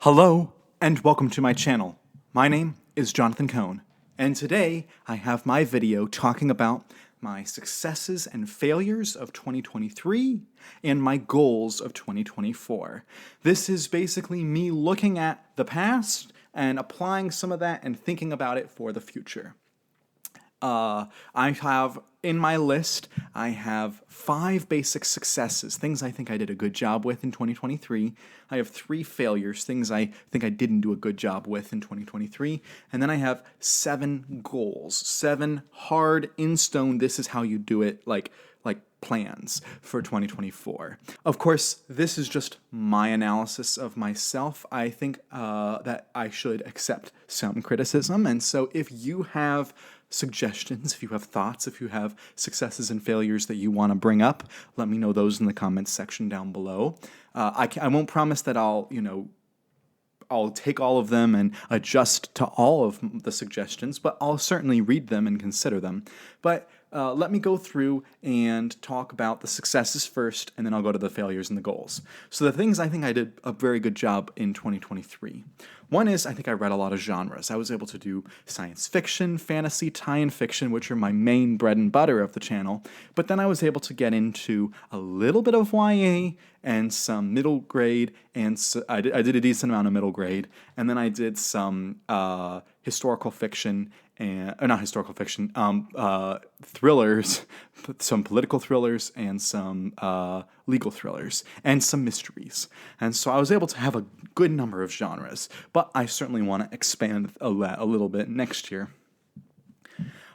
Hello, and welcome to my channel. My name is Jonathan Cohn, and today I have my video talking about my successes and failures of 2023 and my goals of 2024. This is basically me looking at the past and applying some of that and thinking about it for the future. I have in my list, I have 5 basic successes, things I think I did a good job with in 2023. I have 3 failures, things I think I didn't do a good job with in 2023. And then I have 7 goals, 7 hard in stone, this is how you do it, like plans for 2024. Of course, this is just my analysis of myself. I think that I should accept some criticism. And so if you have suggestions, if you have thoughts, if you have successes and failures that you want to bring up, let me know those in the comments section down below. I won't promise that I'll take all of them and adjust to all of the suggestions, but I'll certainly read them and consider them. But let me go through and talk about the successes first, and then I'll go to the failures and the goals. So the things I think I did a very good job in 2023. One is I think I read a lot of genres. I was able to do science fiction, fantasy, tie-in fiction, which are my main bread and butter of the channel. But then I was able to get into a little bit of YA and some middle grade, and so I did a decent amount of middle grade. And then I did some historical fiction and not historical fiction, thrillers, some political thrillers, and some legal thrillers, and some mysteries. And so I was able to have a good number of genres, but I certainly want to expand a little bit next year.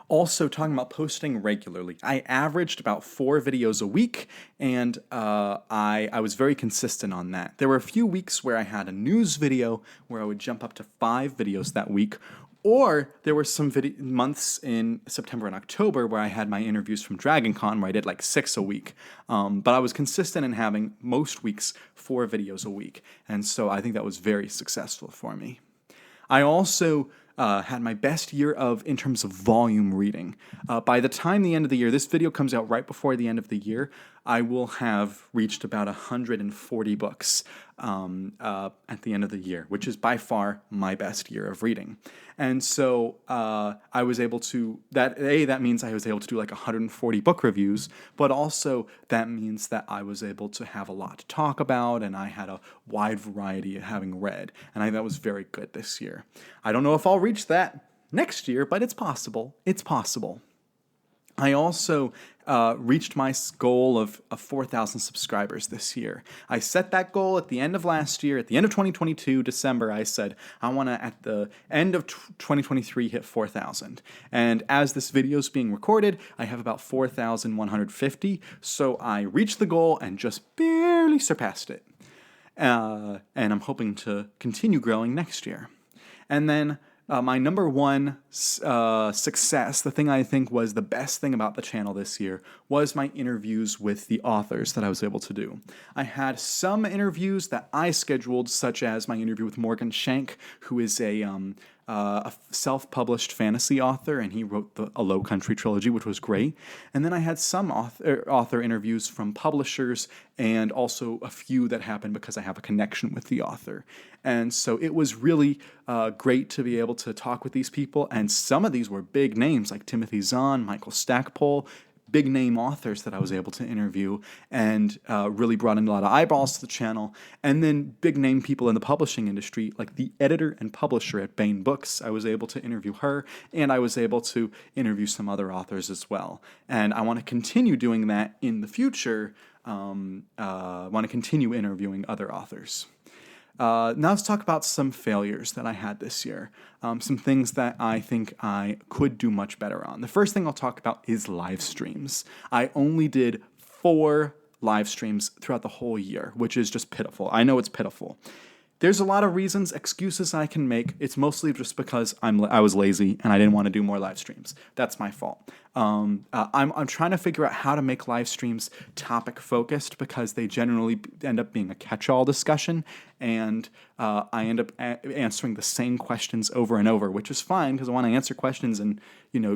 Also, talking about posting regularly, I averaged about 4 videos a week, and I was very consistent on that. There were a few weeks where I had a news video where I would jump up to 5 videos that week, or there were some months in September and October where I had my interviews from DragonCon where I did like 6 a week. But I was consistent in having most weeks 4 videos a week, and so I think that was very successful for me. I also had my best year in terms of volume reading. By the time the end of the year, this video comes out right before the end of the year, I will have reached about 140 books at the end of the year, which is by far my best year of reading. And so I was able to, that means I was able to do like 140 book reviews, but also that means that I was able to have a lot to talk about, and I had a wide variety of having read, and I think that was very good this year. I don't know if I'll reach that next year, but it's possible. It's possible. I also reached my goal of 4,000 subscribers this year. I set that goal at the end of last year. At the end of 2022, December, I said, I want to, at the end of 2023, hit 4,000. And as this video is being recorded, I have about 4,150. So I reached the goal and just barely surpassed it. And I'm hoping to continue growing next year. And then my number one success, the thing I think was the best thing about the channel this year, was my interviews with the authors that I was able to do. I had some interviews that I scheduled, such as my interview with Morgan Shank, who is a self-published fantasy author, and he wrote a Low Country trilogy, which was great. And then I had some author interviews from publishers, and also a few that happened because I have a connection with the author. And so it was really great to be able to talk with these people, and some of these were big names like Timothy Zahn, Michael Stackpole, big name authors that I was able to interview, and really brought in a lot of eyeballs to the channel. And then big name people in the publishing industry, like the editor and publisher at Baen Books. I was able to interview her, and I was able to interview some other authors as well. And I want to continue doing that in the future. I want to continue interviewing other authors. Now let's talk about some failures that I had this year, some things that I think I could do much better on. The first thing I'll talk about is live streams. I only did 4 live streams throughout the whole year, which is just pitiful. I know it's pitiful. There's a lot of reasons, excuses I can make. It's mostly just because I was lazy and I didn't want to do more live streams. That's my fault. I'm trying to figure out how to make live streams topic focused, because they generally end up being a catch-all discussion, and I end up answering the same questions over and over, which is fine because I want to answer questions and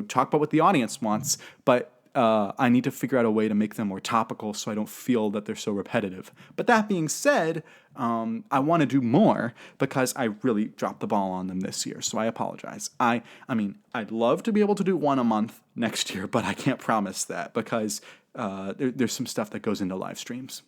talk about what the audience wants. But I need to figure out a way to make them more topical so I don't feel that they're so repetitive. But that being said, I want to do more because I really dropped the ball on them this year, so I apologize. I mean, I'd love to be able to do one a month next year, but I can't promise that because there's some stuff that goes into live streams.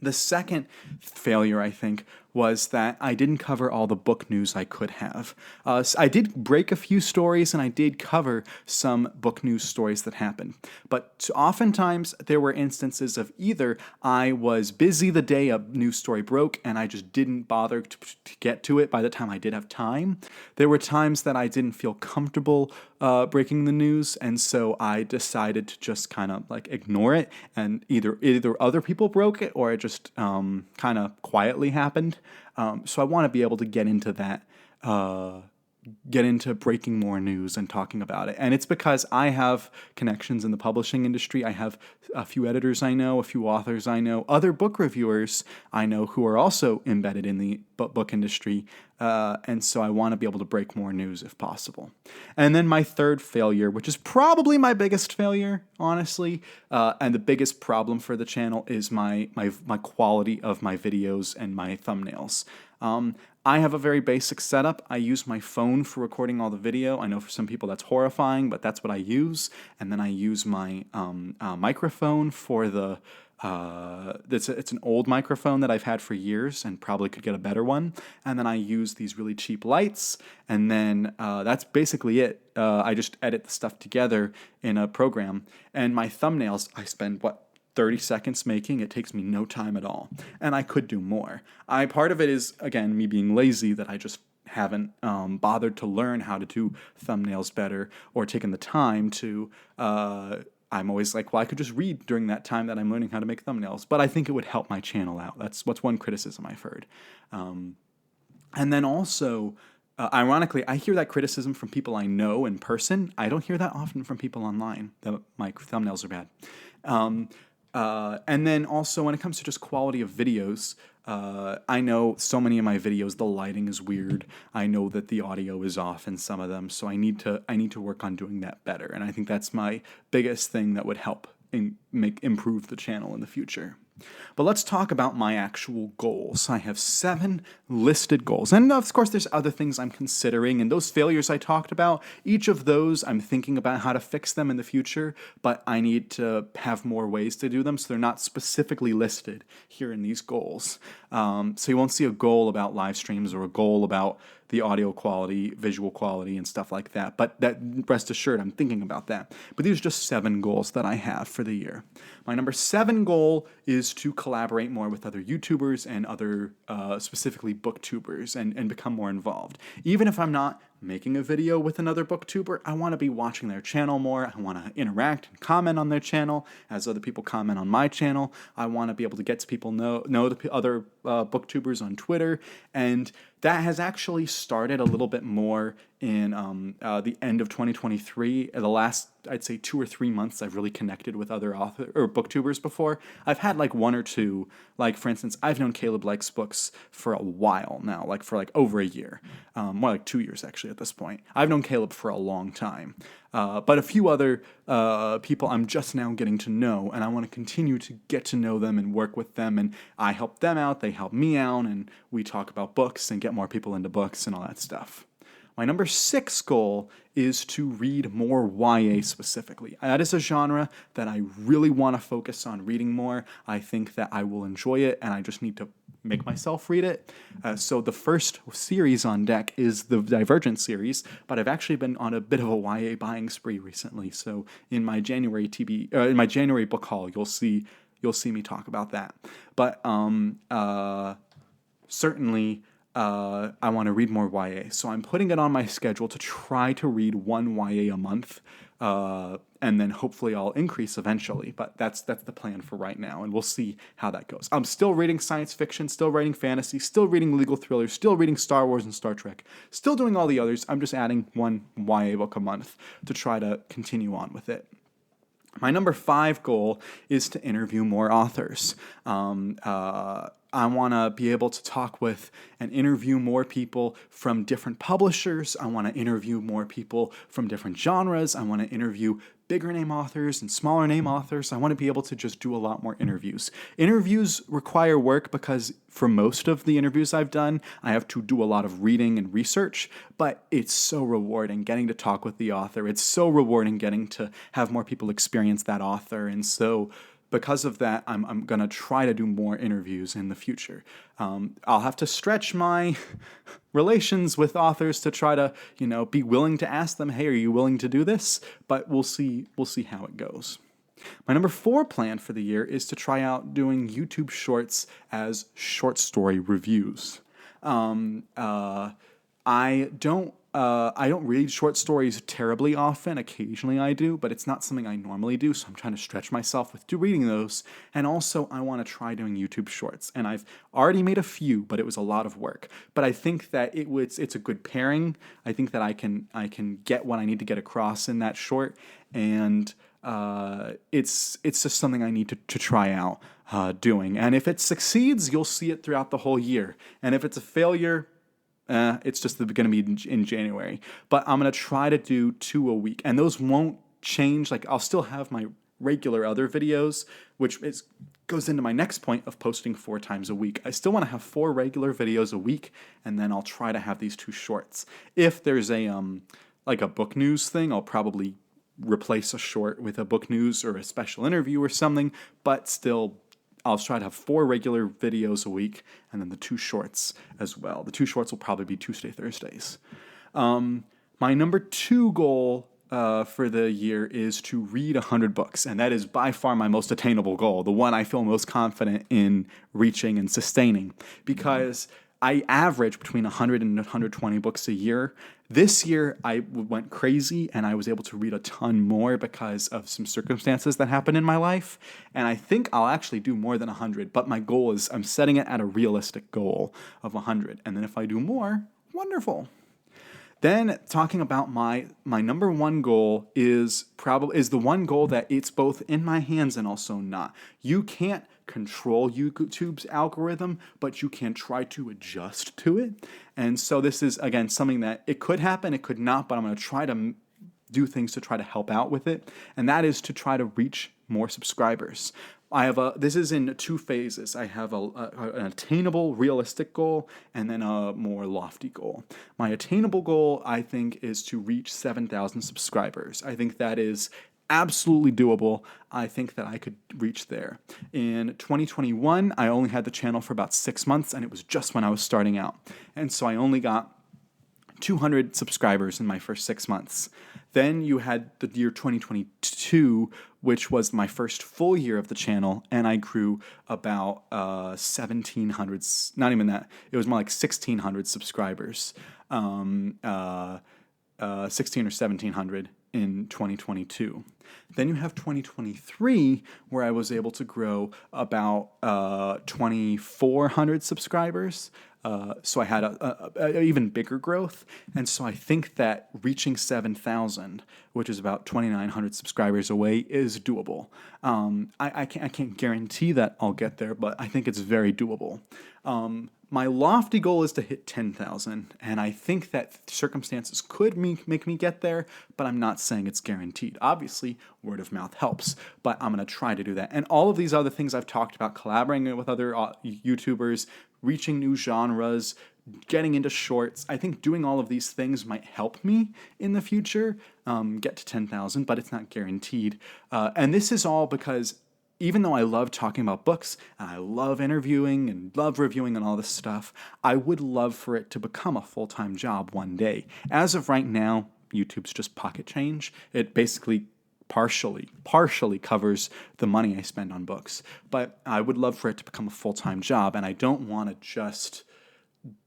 The second failure, I think, was that I didn't cover all the book news I could have. So I did break a few stories, and I did cover some book news stories that happened. But oftentimes, there were instances of either I was busy the day a news story broke, and I just didn't bother to get to it by the time I did have time. There were times that I didn't feel comfortable breaking the news, and so I decided to just kind of like ignore it, and either other people broke it or it just kind of quietly happened. So I want to be able to get into that, get into breaking more news and talking about it. And it's because I have connections in the publishing industry. I have a few editors I know, a few authors I know, other book reviewers I know who are also embedded in the book industry. And so I want to be able to break more news if possible. And then my third failure, which is probably my biggest failure, honestly, and the biggest problem for the channel is my quality of my videos and my thumbnails. I have a very basic setup. I use my phone for recording all the video. I know for some people that's horrifying, but that's what I use. And then I use my microphone for the it's an old microphone that I've had for years and probably could get a better one. And then I use these really cheap lights, and then that's basically it. I just edit the stuff together in a program. And my thumbnails, I spend 30 seconds making. It takes me no time at all, and I could do more. Part of it is, again, me being lazy, that I just haven't bothered to learn how to do thumbnails better or taken the time to. I'm always like, well, I could just read during that time that I'm learning how to make thumbnails, but I think it would help my channel out. That's what's one criticism I've heard. And then also, ironically, I hear that criticism from people I know in person. I don't hear that often from people online, that my thumbnails are bad. And then also when it comes to just quality of videos, I know so many of my videos, the lighting is weird. I know that the audio is off in some of them, so I need to work on doing that better. And I think that's my biggest thing that would help improve the channel in the future. But let's talk about my actual goals. I have 7 listed goals. And of course, there's other things I'm considering. And those failures I talked about, each of those, I'm thinking about how to fix them in the future. But I need to have more ways to do them, so they're not specifically listed here in these goals. So you won't see a goal about live streams or a goal about the audio quality, visual quality, and stuff like that. But rest assured, I'm thinking about that. But these are just 7 goals that I have for the year. My number 7 goal is to collaborate more with other YouTubers and other specifically booktubers and become more involved. Even if I'm not making a video with another booktuber, I want to be watching their channel more. I want to interact and comment on their channel as other people comment on my channel. I want to be able to get to people know the other booktubers on Twitter, and that has actually started a little bit more in the end of 2023. The last, I'd say, 2 or 3 months, I've really connected with other booktubers before. I've had like 1 or 2, like for instance, I've known Caleb Likes Books for a while now, like for like over a year, more like 2 years actually at this point. I've known Caleb for a long time. But a few other people I'm just now getting to know, and I want to continue to get to know them and work with them, and I help them out, they help me out, and we talk about books and get more people into books and all that stuff. My number 6 goal is to read more YA specifically. That is a genre that I really want to focus on reading more. I think that I will enjoy it, and I just need to make myself read it. So the first series on deck is the Divergent series, but I've actually been on a bit of a YA buying spree recently. So in my January book haul, you'll see me talk about that. But certainly. I want to read more YA, so I'm putting it on my schedule to try to read 1 YA a month, and then hopefully I'll increase eventually, but that's the plan for right now, and we'll see how that goes. I'm still reading science fiction, still writing fantasy, still reading legal thrillers, still reading Star Wars and Star Trek, still doing all the others. I'm just adding 1 YA book a month to try to continue on with it. My number 5 goal is to interview more authors. I want to be able to talk with and interview more people from different publishers. I want to interview more people from different genres. I want to interview bigger name authors and smaller name authors. I want to be able to just do a lot more interviews. Interviews require work because for most of the interviews I've done, I have to do a lot of reading and research, but it's so rewarding getting to talk with the author. It's so rewarding getting to have more people experience that author. And so because of that, I'm going to try to do more interviews in the future. I'll have to stretch my relations with authors to try to, be willing to ask them, hey, are you willing to do this? But we'll see how it goes. My number 4 plan for the year is to try out doing YouTube shorts as short story reviews. I don't read short stories terribly often. Occasionally I do, but it's not something I normally do, so I'm trying to stretch myself with reading those. And also, I want to try doing YouTube shorts. And I've already made a few, but it was a lot of work. But I think that it's a good pairing. I think that I can get what I need to get across in that short, and it's just something I need to try out doing. And if it succeeds, you'll see it throughout the whole year. And if it's a failure, it's just going to be in January. But I'm going to try to do 2 a week. And those won't change. Like, I'll still have my regular other videos, which goes into my next point of posting 4 times a week. I still want to have 4 regular videos a week, and then I'll try to have these 2 shorts. If there's a book news thing, I'll probably replace a short with a book news or a special interview or something, but still, I'll try to have 4 regular videos a week and then the 2 shorts as well. The 2 shorts will probably be Tuesday, Thursdays. My number 2 goal for the year is to read 100 books, and that is by far my most attainable goal, the one I feel most confident in reaching and sustaining, because I average between 100 and 120 books a year. This year, I went crazy, and I was able to read a ton more because of some circumstances that happened in my life, and I think I'll actually do more than 100, but my goal is I'm setting it at a realistic goal of 100, and then if I do more, wonderful. Then talking about my number 1 goal is the one goal that it's both in my hands and also not. You can't control YouTube's algorithm, but you can try to adjust to it. And so this is, again, something that it could happen, it could not, but I'm going to try to do things to try to help out with it. And that is to try to reach more subscribers. This is in 2 phases. I have an attainable, realistic goal, and then a more lofty goal. My attainable goal, I think, is to reach 7,000 subscribers. I think that is absolutely doable. I think that I could reach there. In 2021, I only had the channel for about 6 months, and it was just when I was starting out. And so I only got 200 subscribers in my first 6 months. Then you had the year 2022, which was my first full year of the channel, and I grew about 1,700, not even that, it was more like 1,600 subscribers, 16 or 1,700 in 2022. Then you have 2023, where I was able to grow about 2,400 subscribers. So I had a even bigger growth. And so I think that reaching 7,000, which is about 2,900 subscribers away, is doable. I can't guarantee that I'll get there, but I think it's very doable. My lofty goal is to hit 10,000, and I think that circumstances could make me get there, but I'm not saying it's guaranteed. Obviously, word of mouth helps, but I'm going to try to do that. And all of these other things I've talked about, collaborating with other YouTubers, reaching new genres, getting into shorts, I think doing all of these things might help me in the future get to 10,000, but it's not guaranteed. And this is all because even though I love talking about books, and I love interviewing and love reviewing and all this stuff, I would love for it to become a full-time job one day. As of right now, YouTube's just pocket change. It basically partially covers the money I spend on books. But I would love for it to become a full-time job, and I don't want to just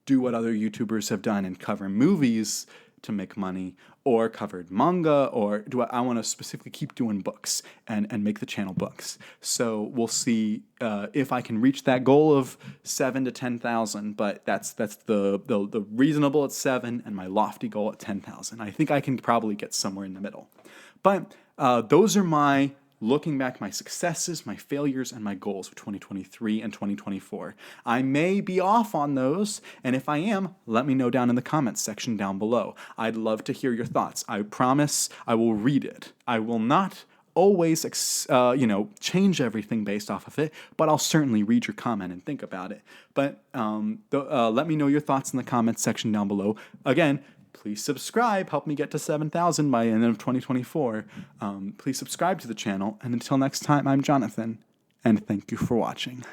do what other YouTubers have done and cover movies to make money, or covered manga, or I want to specifically keep doing books and make the channel books. So we'll see if I can reach that goal of 7 to 10,000, but that's the reasonable at 7 and my lofty goal at 10,000. I think I can probably get somewhere in the middle. But those are my looking back my successes, my failures, and my goals for 2023 and 2024. I may be off on those, and if I am, let me know down in the comments section down below. I'd love to hear your thoughts. I promise I will read it. I will not always, change everything based off of it, but I'll certainly read your comment and think about it. But let me know your thoughts in the comments section down below. Again, please subscribe. Help me get to 7,000 by the end of 2024. Please subscribe to the channel. And until next time, I'm Jonathan, and thank you for watching.